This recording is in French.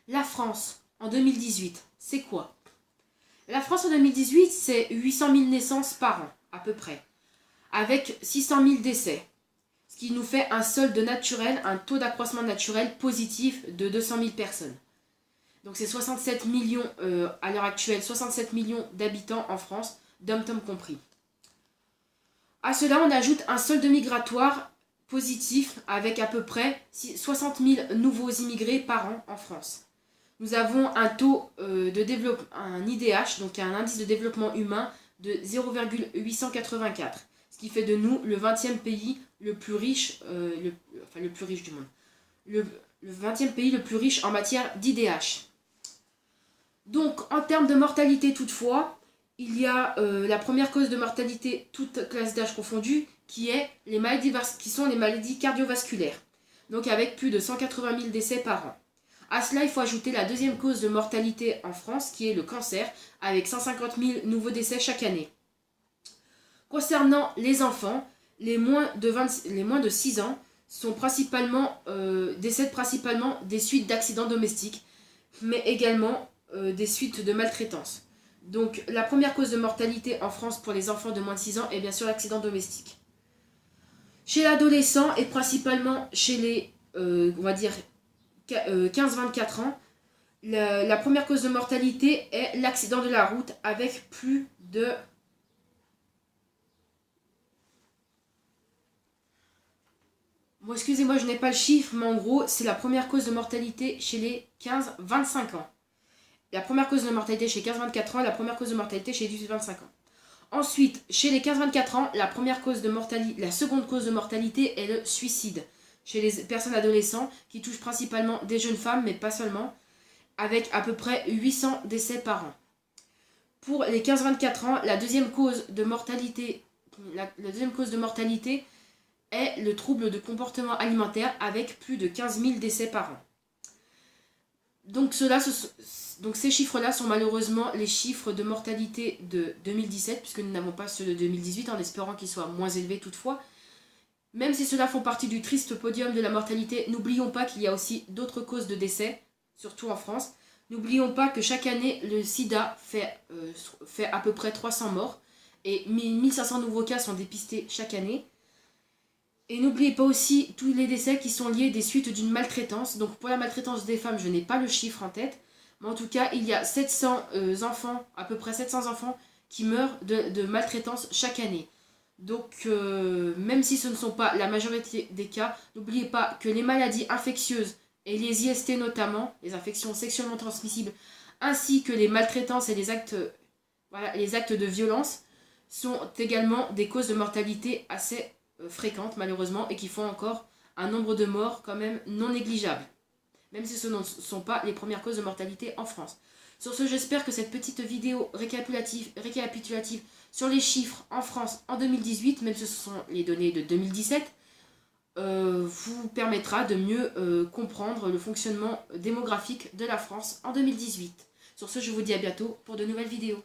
La France, en 2018, c'est quoi? La France en 2018, c'est 800 000 naissances par an, à peu près, avec 600 000 décès. Ce qui nous fait un solde naturel, un taux d'accroissement naturel positif de 200 000 personnes. Donc c'est 67 millions, à l'heure actuelle, 67 millions d'habitants en France, dom-tom compris. À cela, on ajoute un solde migratoire positif avec à peu près 60 000 nouveaux immigrés par an en France. Nous avons un taux de développement, un IDH, donc un indice de développement humain de 0,884, ce qui fait de nous le 20e pays le plus riche, le plus riche du monde. Le 20e pays le plus riche en matière d'IDH. Donc, en termes de mortalité toutefois, il y a la première cause de mortalité, toute classe d'âge confondue, qui sont les maladies cardiovasculaires. Donc avec plus de 180 000 décès par an. À cela, il faut ajouter la deuxième cause de mortalité en France, qui est le cancer, avec 150 000 nouveaux décès chaque année. Concernant les enfants, les moins de 6 ans décèdent principalement des suites d'accidents domestiques, mais également des suites de maltraitance. Donc la première cause de mortalité en France pour les enfants de moins de 6 ans est bien sûr l'accident domestique. Chez l'adolescent et principalement chez les, on va dire, 15-24 ans, la première cause de mortalité est l'accident de la route avec plus de... Bon, excusez-moi, je n'ai pas le chiffre, mais en gros, c'est la première cause de mortalité chez les 15-25 ans. La première cause de mortalité chez 15-24 ans, la première cause de mortalité chez 18-25 ans. Ensuite, chez les 15-24 ans, la seconde cause de mortalité est le suicide. Chez les personnes adolescentes, qui touchent principalement des jeunes femmes, mais pas seulement, avec à peu près 800 décès par an. Pour les 15-24 ans, la deuxième cause de mortalité est le trouble de comportement alimentaire, avec plus de 15 000 décès par an. Donc ces chiffres-là sont malheureusement les chiffres de mortalité de 2017, puisque nous n'avons pas ceux de 2018, en espérant qu'ils soient moins élevés toutefois. Même si ceux-là font partie du triste podium de la mortalité, n'oublions pas qu'il y a aussi d'autres causes de décès, surtout en France. N'oublions pas que chaque année, le sida fait à peu près 300 morts, et 1500 nouveaux cas sont dépistés chaque année. Et n'oubliez pas aussi tous les décès qui sont liés des suites d'une maltraitance. Donc pour la maltraitance des femmes, je n'ai pas le chiffre en tête. Mais en tout cas, il y a 700 enfants, à peu près 700 enfants, qui meurent de maltraitance chaque année. Donc même si ce ne sont pas la majorité des cas, n'oubliez pas que les maladies infectieuses, et les IST notamment, les infections sexuellement transmissibles, ainsi que les maltraitances et les actes de violence, sont également des causes de mortalité assez fréquentes malheureusement, et qui font encore un nombre de morts quand même non négligeable, même si ce ne sont pas les premières causes de mortalité en France. Sur ce, j'espère que cette petite vidéo récapitulative sur les chiffres en France en 2018, même si ce sont les données de 2017, vous permettra de mieux comprendre le fonctionnement démographique de la France en 2018. Sur ce, je vous dis à bientôt pour de nouvelles vidéos.